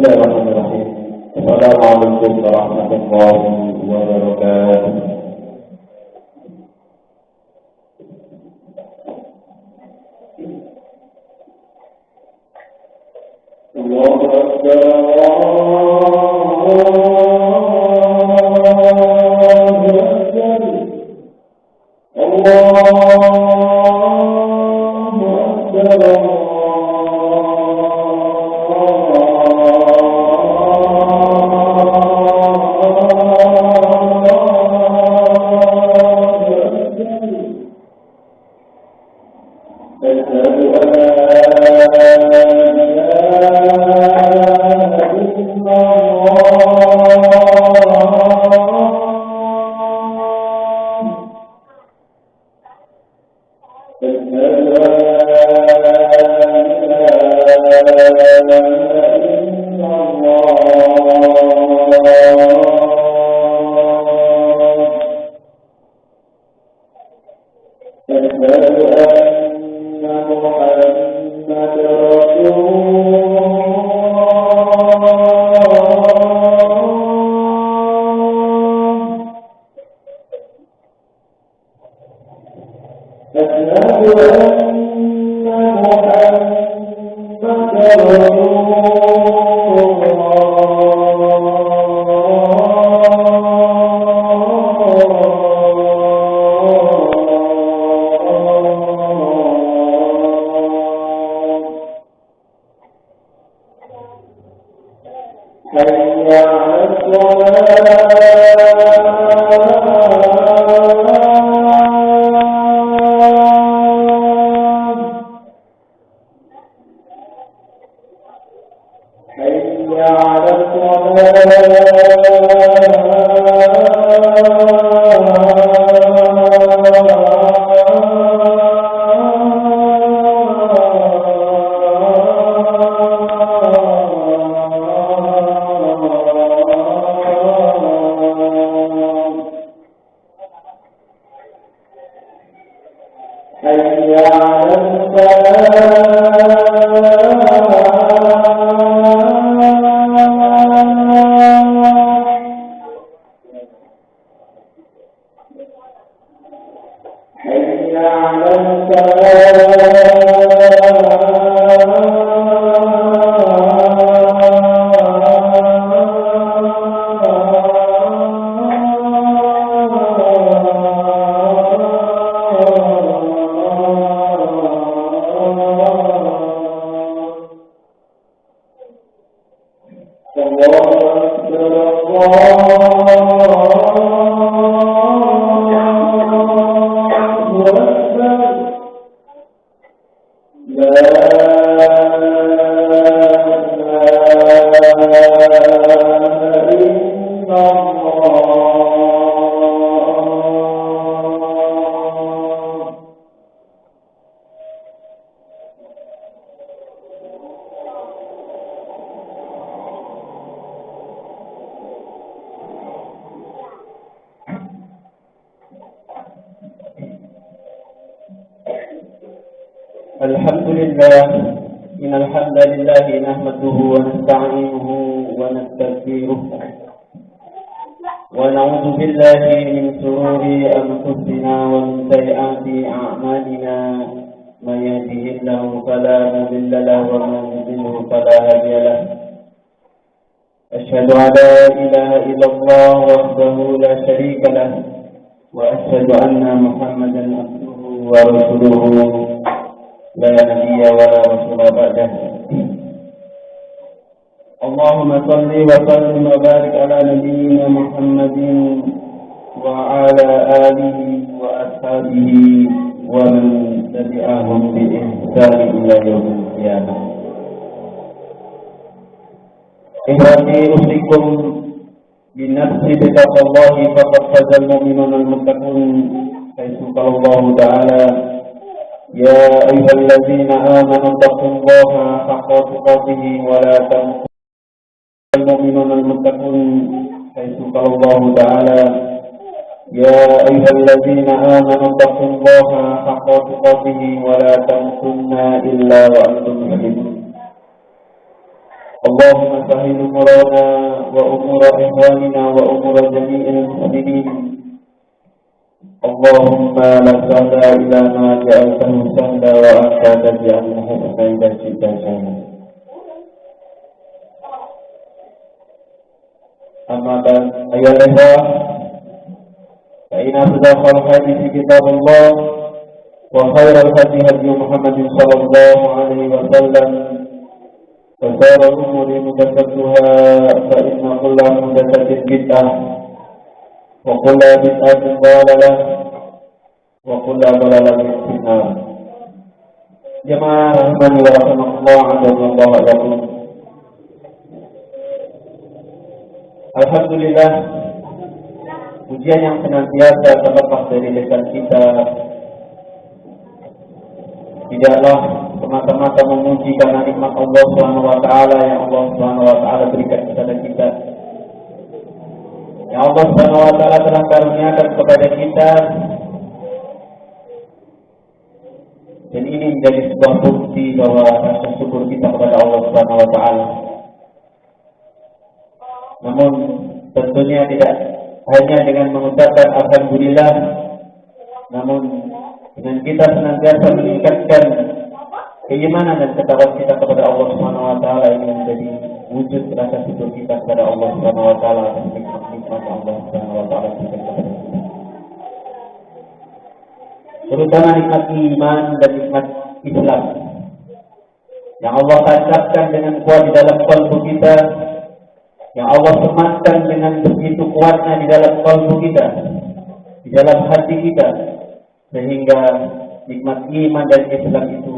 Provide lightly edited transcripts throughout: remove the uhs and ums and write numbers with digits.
Bismillahirrahmanirrahim. Assalamualaikum warahmatullahi wabarakatuh. Allahu Akbar. Alhamdulillah, innal hamdalillah nahmaduhu wa nasta'inuhu wa nastaghfiruh wa na'udzu billahi min shururi anfusina wa min sayyiati a'malina may yahdihillahu fala mudilla lahu wa man yudlil fala hadiya lahu. Asyhadu an la ilaha illallah wahdahu la syarika lahu wa asyhadu anna Muhammadan abduhu wa rasuluhu la nabiyya wa la rasula ba'dah. Allahumma salli wa sallim wa barik ala nabiyyina Muhammadin wa ala alihi wa ashabihi wa man tabi'ahum bi ihsan ila yaumil qiyamah. Ikhwani usikum bi nafsi bittaqwallahi faqad fazal mu'minuna al-muttaqun. Kaifa qala Allah ta'ala يا أيها الذين آمنوا اتقوا الله حق تقاته ولا تموتن المؤمنون المتقون حيث قال الله تعالى يا أيها الذين آمنوا اتقوا الله حق تقاته ولا تموتن إلا وأنتم مسلمون. اللهم سهل أمورنا وأمور إخواننا وأمور جميع المسلمين. اللهم لا سهل إلا ما جعلته سهلا وأنت تجعل الحزن إذا شئت سهلا. أما بعد أيها الإخوة، فإن أصدق الحديث كتاب الله وخير الهدي هدي محمد صلى الله عليه وسلم وشر الأمور محدثاتها فإن كل محدثة بدعة وكل بدعة ضلالة وكل ضلالة في النار. Jemaah rahimani wa rahimakumullah, azza wa jalla. Alhamdulillah, pujian yang senantiasa terlepas dari lisan kita tidaklah semata-mata memuji karena nikmat Allah Subhanahu wa taala yang Allah Subhanahu wa taala berikan kepada kita. Yang Allah Subhanahu wa taala telah karuniakan kepada kita. Dan ini menjadi sebuah bukti bahwa rasa syukur kita kepada Allah Subhanahu wa taala. Namun tentunya tidak hanya dengan mengucapkan alhamdulillah, namun dengan kita senantiasa meningkatkan keimanan dan ketakwaan kita kepada Allah Subhanahu wa taala, ini menjadi wujud rasa syukur kita kepada Allah Subhanahu wa taala atas nikmat-nikmat Allah Subhanahu wa taala berikan kepada kita. Terutama nikmat iman dan nikmat Islam yang Allah tancapkan dengan kuat di dalam kalbu kita, yang Allah sematkan dengan begitu kuatnya di dalam kalbu kita, di dalam hati kita, sehingga nikmat iman dan Islam itu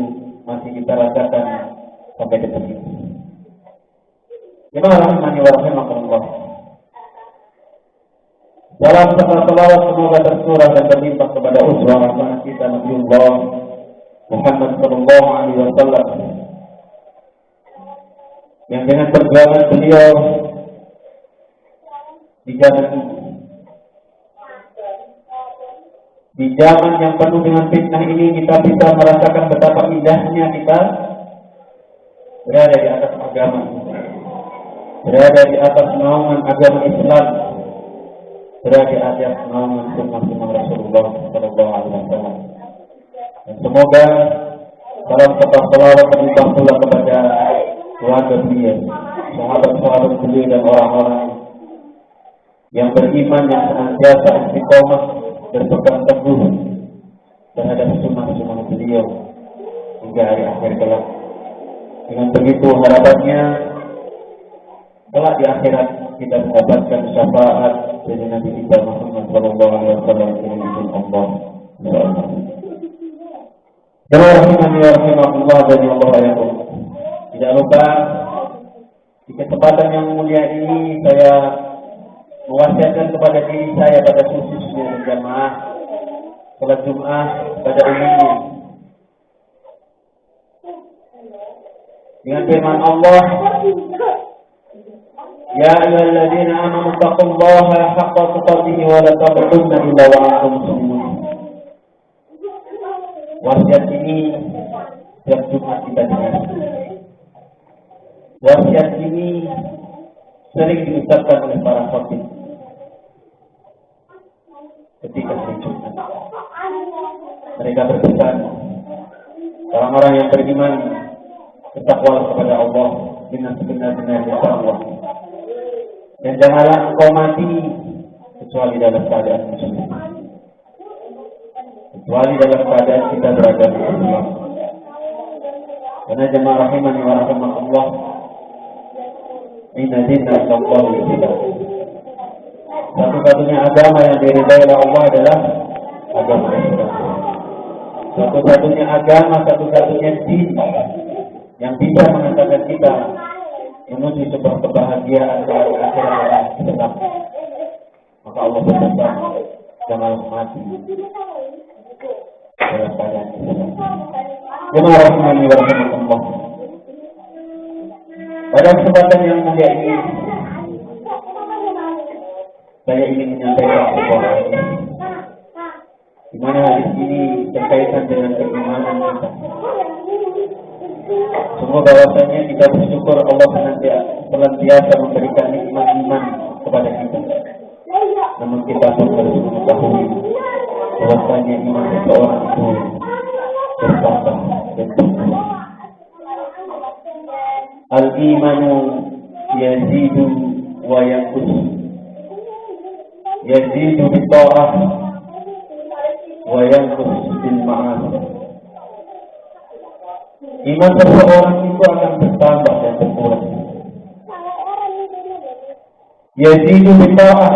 masih kita rasakan sampai detik ini. Jemaah rahimani wa rahimakumullah. Salam serta salawat semoga tercurah dan berlimpah kepada uswah hasanah kita Nabiullah Muhammad sallallahu alaihi wasallam, yang dengan perjuangan beliau di zaman yang penuh dengan fitnah ini, kita bisa merasakan betapa indahnya kita berada di atas agama, berada di atas naungan agama Islam, berada di atas naungan sunnah Rasulullah Sallallahu Alaihi Wasallam. Dan semoga salam serta salawat terlimpah pula kepada keluarga beliau, sahabat-sahabat beliau dan orang-orang yang beriman, yang senantiasa istiqomah berpegang teguh terhadap sunnah-sunnah beliau hingga hari akhir kelak. Dengan begitu harapannya kelak di akhirat kita mendapatkan syafaat dari Nabi kita Muhammad sallallahu alaihi wasallam dengan izin Allah. Jemaah rahimani wa rahimakumullah dan Allah yakum. Tidak lupa di kesempatan yang mulia ini saya mewasiatkan kepada diri saya pada khususnya jamaah salat Jumat pada umumnya dengan firman Allah, ya ayyuhalladzina amanu taqullaha haqqa tuqatih wa la tamutunna illa wa antum muslimun. Wasiat ini setiap Jumat kita dengar. Wasiat ini sering diucapkan oleh para khatib ketika hari Jumat. Mereka berpesan orang-orang yang beriman bertakwa kepada Allah dengan sebenar-benarnya takwa, dan janganlah engkau mati kecuali dalam keadaan muslim, kecuali dalam keadaan kita beragama Islam. Karena jemaah rahimani wa rahimakumullah, inna dinna indallahi al-Islam. Satu-satunya agama yang diridai oleh Allah adalah agama Islam. Satu-satunya agama, satu-satunya din yang bisa mengantarkan kita menuju sebuah kebahagiaan di akhirat yang tetap. Maka Allah berpesan, jangan mati dalam keadaan Islam. Jemaah rahimani wa rahimakumullah. Pada kesempatan yang mulia ini, saya ingin menyampaikan sebuah hadis, di mana hadis ini berkaitan dengan keimanan kita. Semua bahwasanya kita bersyukur Allah senantiasa memberikan nikmat iman kepada kita. Namun kita pun harus mengetahui bahwasanya iman seseorang itu bertambah dan berkurang. Al-imanu yazidu wa yanqus. Yazidu bil-ta'ah wa yanqus bil-ma'asi. Iman seseorang itu akan bertambah dan berkurang. Yazidu bil-ta'ah.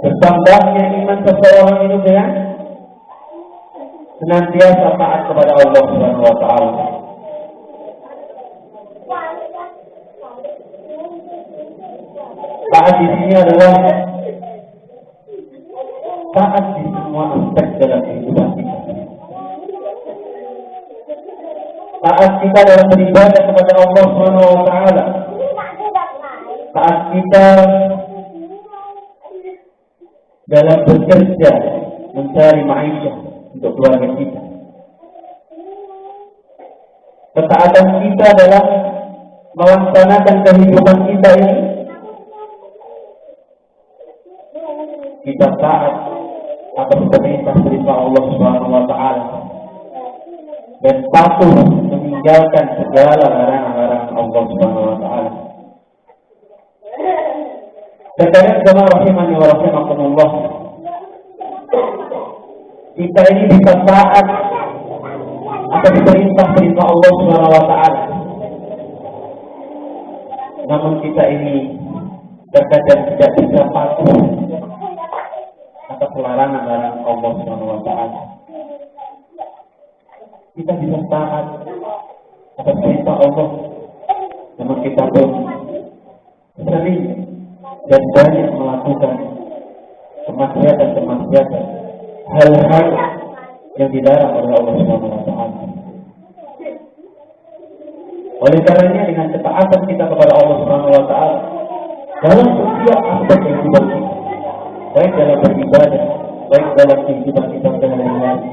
Bertambahnya iman seseorang itu dengan senantiasa taat kepada Allah Subhanahu wa taala. Taat di sini adalah taat di semua aspek dalam kehidupan kita. Taat kita dalam beribadah kepada Allah Subhanahu wa taala. Taat kita dalam bekerja mencari maisha untuk keluarga kita. Ketaatan kita dalam melaksanakan kehidupan kita ini, kita taat atas perintah-perintah Allah Subhanahu wa taala dan patuh meninggalkan segala larangan-larangan Allah Subhanahu wa taala. Sekalian jemaah rahimani wa rahimakumullah, kita ini bisa taat atas perintah-perintah Allah Subhanahu wa taala. Namun kita ini terkadang tidak bisa patuh atas larangan-larangan Allah Subhanahu wa taala. Kita bisa taat atas perintah Allah, namun kita pun sering dan banyak melakukan kemaksiatan, hal-hal yang dilarang oleh Allah Subhanahu wa taala. Oleh karenanya dengan ketaatan kita kepada Allah Subhanahu wa taala dalam setiap aspek kehidupan kita, baik dalam beribadah, baik dalam kehidupan kita sehari-hari,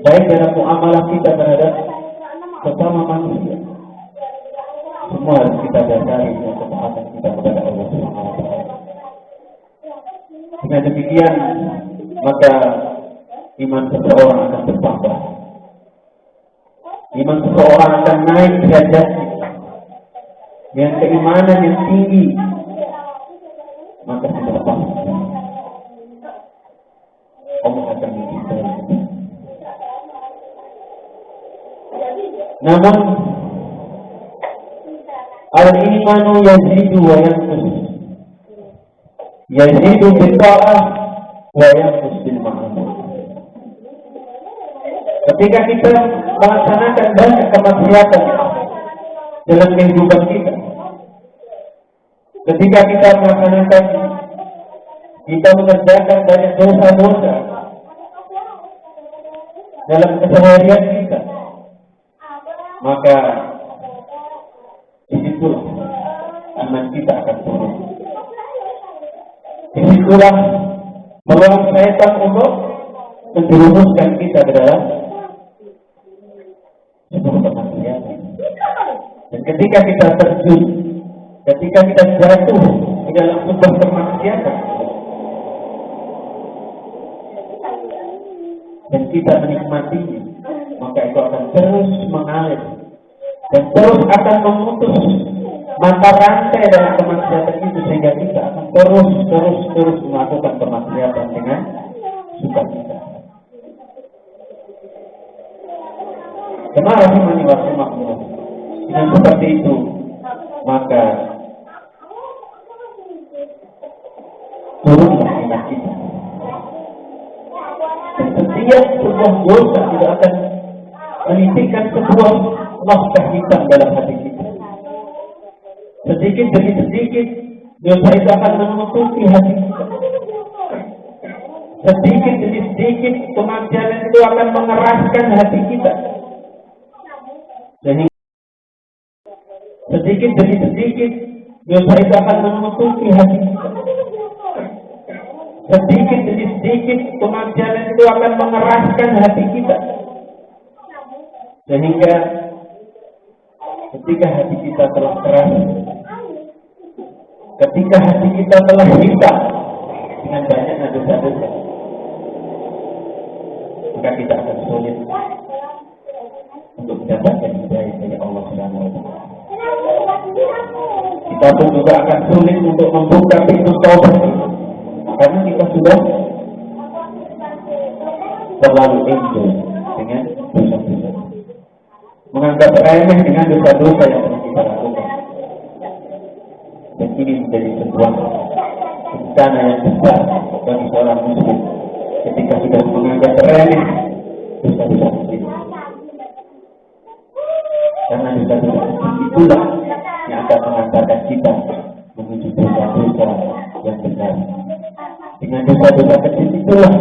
baik dalam muamalah kita terhadap sesama manusia, semua harus kita dasari dengan ketaatan kita kepada Allah Subhanahu wa taala. Dengan demikian, maka iman seseorang akan bertambah. Iman seseorang akan naik derajatnya. Dengan keimanan yang tinggi, maka sudah pasti Allah akan mencintai. Namun al-imanu yazidu wa yanqus. Yazidu bil-ta'ah wa yanqus bil-ma'asi. Ketika kita melaksanakan banyak kemaksiatan dalam kehidupan kita, ketika kita mengerjakan banyak dosa-dosa dalam keseharian kita, maka disitulah iman kita akan turun. Disitulah peluang syaitan untuk menjerumuskan kita ke dalam sebuah kemaksiatan. Dan ketika kita terjun, ketika kita jatuh di dalam sebuah kemaksiatan, dan kita menikmatinya, maka itu akan terus mengalir dan terus akan memutus mata rantai dalam kemaksiatan itu, sehingga kita akan terus melakukan kemaksiatan dengan sukacita. Jemaah rahimani wa rahimakumullah, dengan seperti itu maka turunlah iman kita. Dan setiap sebuah dosa tidak akan menitikkan sebuah noktah hitam dalam hati kita. Sedikit demi sedikit dosa itu akan menutupi hati kita. Sedikit demi sedikit kemaksiatan itu akan mengeraskan hati kita. Sehingga sedikit demi sedikit dosa itu akan menutupi hati kita. Sedikit demi sedikit sedikit kemaksiatan itu akan mengeraskan hati kita. Sehingga ketika hati kita telah keras, ketika hati kita telah hitam dengan banyaknya dosa-dosa, maka kita akan sulit untuk mendapatkan hidayah dari Allah Subhanahu wa Ta'ala. Kita pun juga akan sulit untuk membuka pintu taubat karena kita sudah terlalu enjoy dengan dosa-dosa, menganggap remeh dengan dosa-dosa yang telah kita lakukan. Dan ini menjadi sebuah bencana yang besar bagi seorang muslim ketika sudah menganggap remeh dosa-dosa kecil. Karena dosa-dosa kecil itulah yang akan mengantarkan kita menuju dosa-dosa yang besar. Dengan dosa-dosa kecil itulah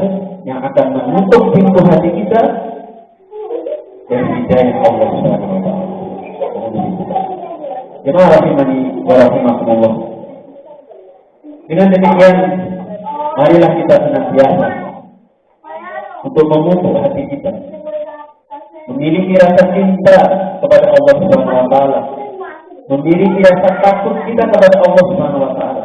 yang akan menutup pintu hati kita dari hidayah Allah Subhanahu wa Ta'ala. Jemaah rahimani wa rahimakumullah. Dengan demikian, marilah kita senantiasa untuk memupuk hati kita, memiliki rasa cinta kepada Allah Subhanahu wa Ta'ala, memiliki rasa takut kita kepada Allah Subhanahu wa Ta'ala,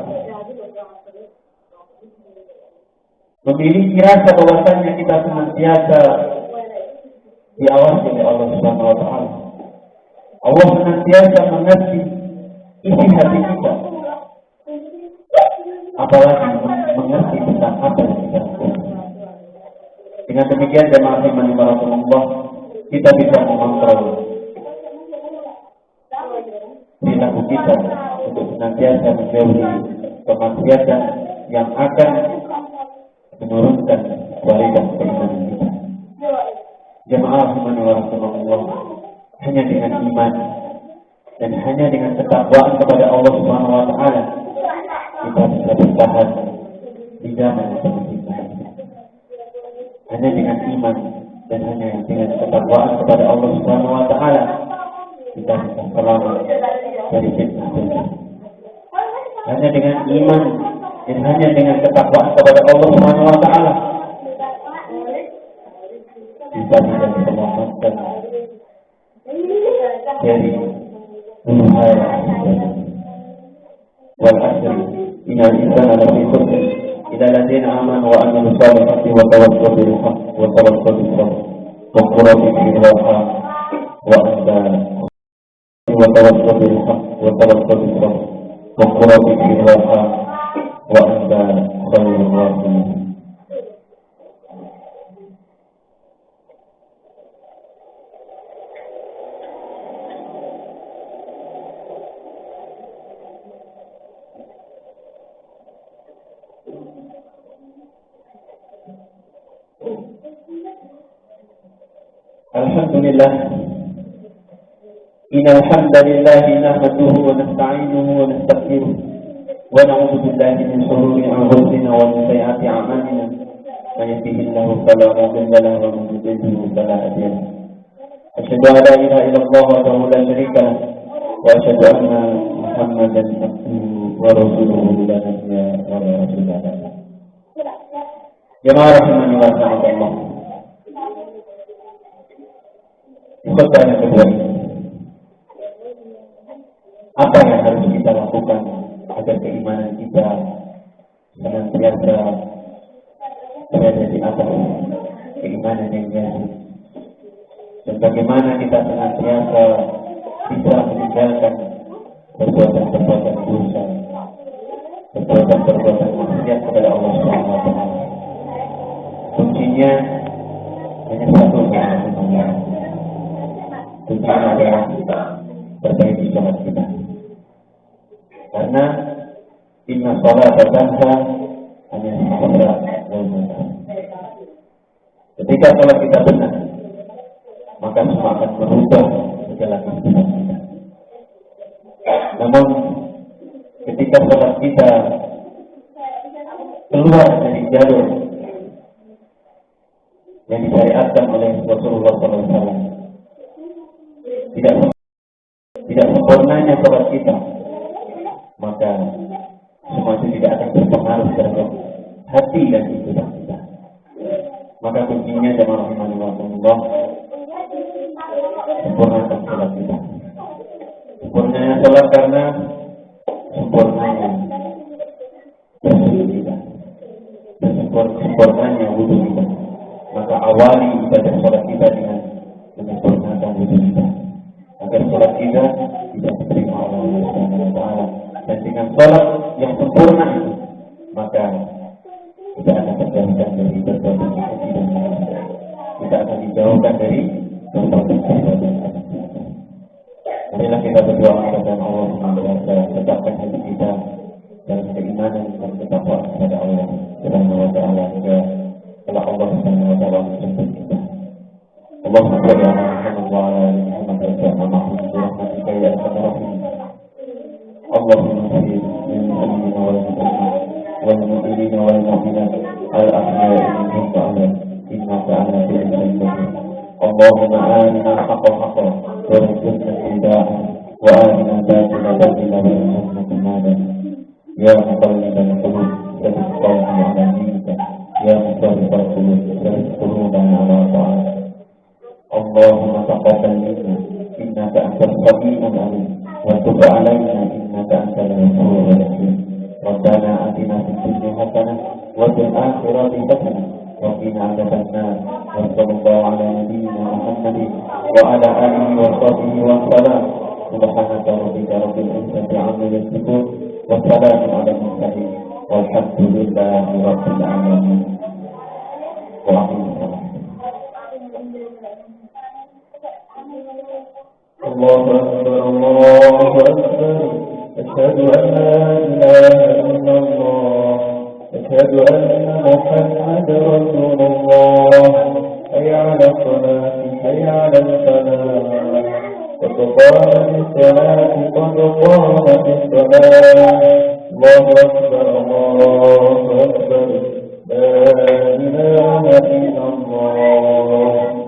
memiliki rasa bahwasannya kita senantiasa diawasi oleh Allah Subhanahu wa Ta'ala. Allah senantiasa mengerti isi hati kita, apalagi mengerti tentang apa yang kita lakukan. Dengan demikian, jemaah iman barakallahu, kita bisa mengontrol perilaku kita untuk senantiasa menjauhi kemaksiatan yang akan menurunkan kualitas keimanan kita. Jemaah iman barakallahu, hanya dengan iman dan hanya dengan ketakwaan kepada Allah Subhanahu wa Ta'ala kita bisa bertahan di zaman yang penuh fitnah. Hanya dengan iman dan hanya dengan ketakwaan kepada Allah Subhanahu wa Ta'ala kita bisa selamat dari fitnah. Hanya dengan iman dan hanya dengan ketakwaan kepada Allah Subhanahu wa Ta'ala kita bisa diselamatkan dari huru-hara wal asri innal insana lafi khusr illa alladziina aamanu wa 'amilus shalihati wa tawassaw bil haqqi wa tawassaw bis sabr wa qul rabbi ighfir wa anta wa tawassaw bil haqqi wa tawassaw bis sabr wa qul rabbi ighfir wa anta khairur rahimin. Alhamdulillah, innal hamdalillah nahmaduhu wa nasta'inuhu wa nastaghfiruh wa na'udzu billahi min shururi anfusina wa min sayyiati a'malina. Man yahdihillahu fala mudilla lahu wa man yudlil fala hadiya lahu. Asyhadu an la ilaha illallah wahdahu la syarika lahu wa asyhadu anna Muhammadan abduhu wa rasuluhu la nabiyya wa la rasulullah. Jemaah rahimani wa rahimakumullah. Khutbah yang kedua, apa yang harus kita lakukan agar keimanan kita senantiasa berada di atas keimanan yang biasa, dan bagaimana kita senantiasa bisa meninggalkan perbuatan-perbuatan dosa, perbuatan-perbuatan maksiat kepada Allah Subhanahu wa Ta'ala. Kuncinya hanya satu, tujuan adalah perbaiki sholat kita. Karena inna sholat tanha hanya sholat wal munkar. Ketika sholat kita benar, maka semua akan berubah segala kehidupan kita. Namun ketika sholat kita keluar dari jalur yang disyariatkan oleh Rasulullah SAW, tidak sempurnanya sholat kita, maka semua itu tidak akan berpengaruh terhadap hati dan kehidupan kita. Maka kuncinya jemaah rahimahullah, sempurnakan sholat kita. Sempurnanya sholat karena sempurnanya bersuci kita, sempurnanya wudhu kita. Maka awali ibadah sholat kita dengan menyempurnakan wudhu kita, agar sholat kita bisa diterima oleh Allah Subhanahu wa Ta'ala. Dan dengan sholat yang sempurna itu, maka kita akan terjauhkan dari berbagai keji dan maksiat. Kita akan dijauhkan dari berbagai perbuatan. Marilah kita berdoa kepada Allah Subhanahu wa Ta'ala, tetapkan hati kita dalam keimanan dan ketakwaan kepada Allah Subhanahu wa Ta'ala, hingga kalau Allah Subhanahu wa Ta'ala menjemput kita. Allahumma shalli ala Muhammad wa ala ali Muhammad wa sallim ma'hum bi rahmatika ya arhamar rahimin. Allahumma salli al-mu'minina wal muslimin wal mu'minina wal mu'minat al-ahya'i minhum wa ala innaka ala kulli shay'in qadir. Allahumma arina al-haqqa haqqan warzuqna ittiba'ahu wa arina al-batila batilan warzuqna ijtinabahu. Ya muqallibal qulub tsabbit qalbi ala dinika, ya muqallibal qulub tsabbit qulubana ala ta'atik. Allahumma taqabbal minna innaka antas sami'ul 'alim wa tub 'alaina innaka antal ghafurur rahim. Rabbana atina fid dunya hasanah wa fil akhirati hasanah wa qina 'adzabannar. Wa sallallahu 'ala nabiyyina Muhammadin wa 'ala alihi wa sahbihi wa sallam. Subhanaka rabbika rabbil izzati 'amma yasifun wa salamun 'alal mursalin walhamdulillahi rabbil 'alamin. Wa Allahu Akbar, Allahu Akbar. Asyhadu an la ilaha illallah, asyhadu anna Muhammadar Rasulullah. Hayya 'alas salati, hayya 'alal falah. Qad qamatis salati, qad qamatis salah. Allahu Akbar, Allahu Akbar. La ilaha illallah. Allahu Akbar.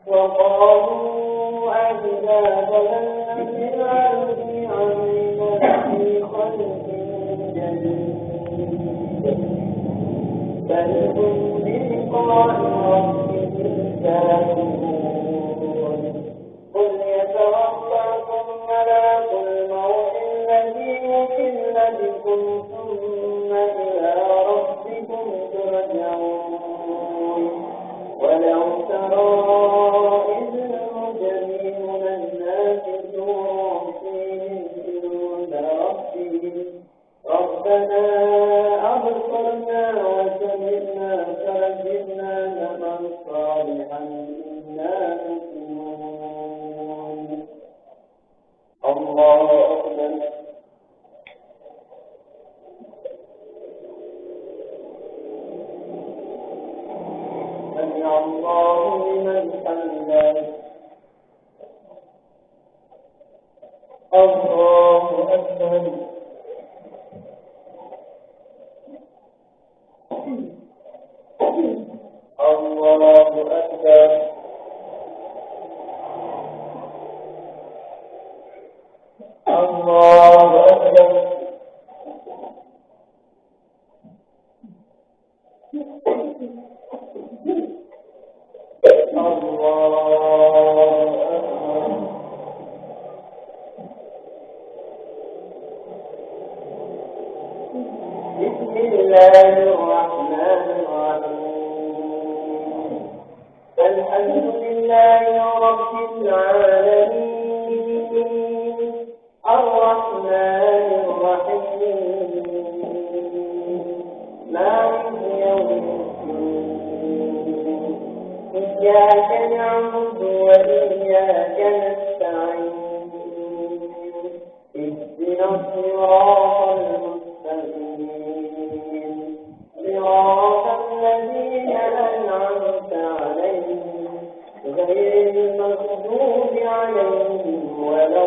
وقالوا إذا ضللنا في الأرض عنا في خلق جديد بل هم بلقاء ربهم كافرون قل يتوفاكم ملاك الموت الذي وكل بكم ثم إلى ربكم ترجعون ولو ترى إذ المجرمون ناكسوا رؤوسهم عند ربهم ربنا أبصرنا وسمعنا فارجعنا نعمل صالحا إنا مسلمون الله أكبر سمع الله لمن حمده الله أكبر الله أكبر الله أكبر بسم الله الرحمن الرحيم الحمد لله رب العالمين الرحمن الرحيم مالك يوم الدين إياك نعبد وإياك نستعين اهدنا الصراط المستقيم صراط الذين أنعمت عليهم غير المغضوب عليهم ولا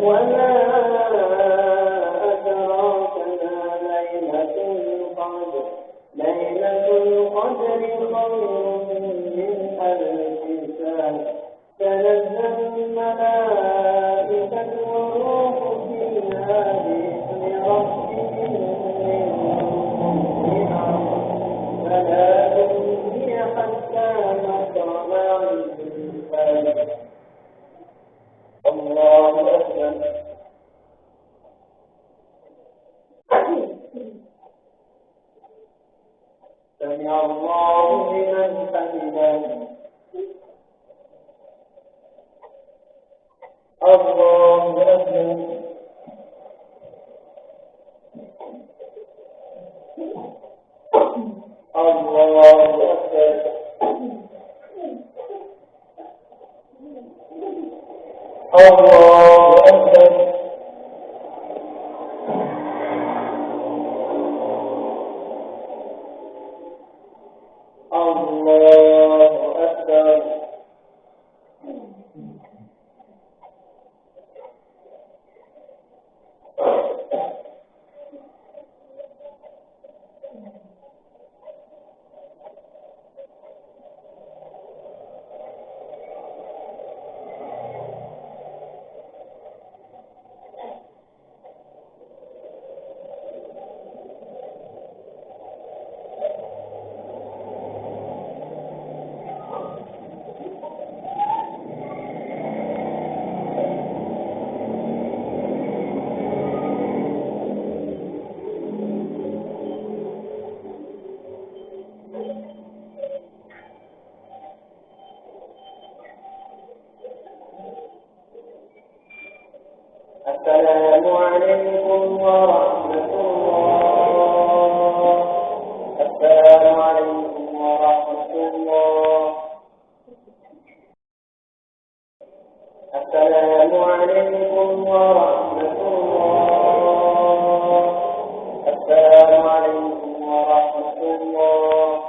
وما أدراك ما ليلة القدر ليلة القدر خير من ألف شهر تنزل الملائكة والروح فيها بإذن ربهم من كل أمر سلام هي حتى مطلع الفجر الله أكبر سمع الله لمن حمده الله أكبر الله أكبر الله أكبر الله أكبر السلام عليكم ورحمة الله السلام عليكم ورحمة الله السلام عليكم ورحمة الله والسلام عليكم ورحمة الله.